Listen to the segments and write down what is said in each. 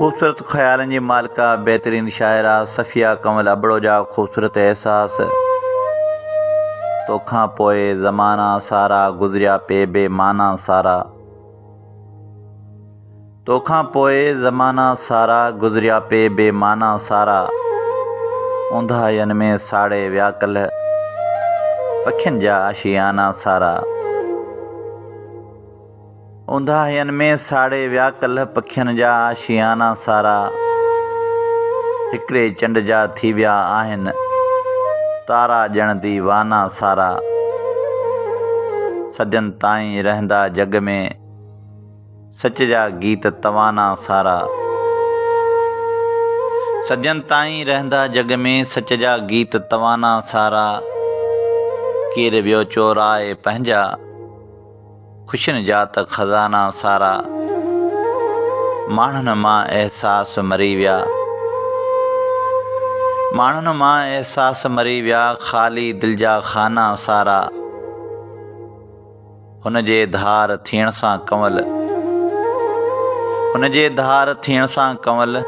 खूबसूरत ख़्यालन जी मालिका बेहतरीन शायरा सफ़िया कमल अबड़ो जा खूबसूरत एहसास तोखां पोए ज़माना सारा गुज़रिया पे बेमाना सारा तोखां पोए ज़माना सारा गुज़रिया पे बेमाना सारा ऊंधायन में साड़े विया कल्ह पखियुनि जा आशियाना सारा ऊंधायन में साड़े विया कल्ह पखियुनि जा आशियाना सारा हिकिड़े चंड जा थी विया आहिनि तारा ॼण दीवाना सारा सदियनि ताईं रहंदा जग में सच जा गीत तवाना सारा सदियनि ताईं रहंदा जग में सच जा गीत तवाना सारा केर वियो चोराए पंहिंजा ख़ुशियुनि जा त ख़ज़ाना सारा माण्हुनि मां एहसास मरी विया माण्हुनि मां एहसास मरी विया ख़ाली दिलि जा खाना सारा हुन जे धार थियण सां कंवल हुन जे धार थियण सां कंवल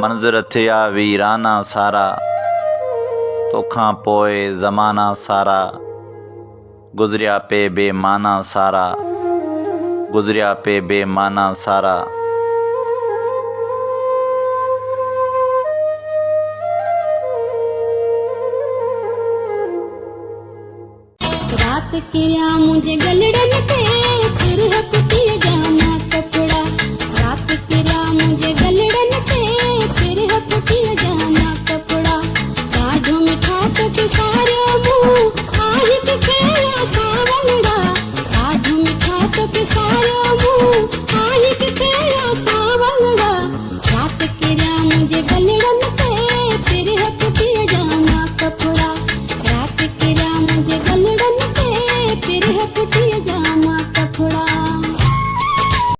मंज़र थिया वीराना सारा तोखां पोइ ज़माना सारा गुज़रिया पे बेमाना सारा गुज़रिया पे बेमाना सारा रात किया मुझे गलड़न पे सिर हपती जाना कपड़ा रात किया मुझे गलड़न पे सिर हपती जाना कपड़ा साढ़ू मिठा तो के सारे मुँह आही के खेला सावलड़ा साढ़ू मिठा तो के सारे मुँह आही के खेला सावलड़ा रात किया मुझे गलड़न पे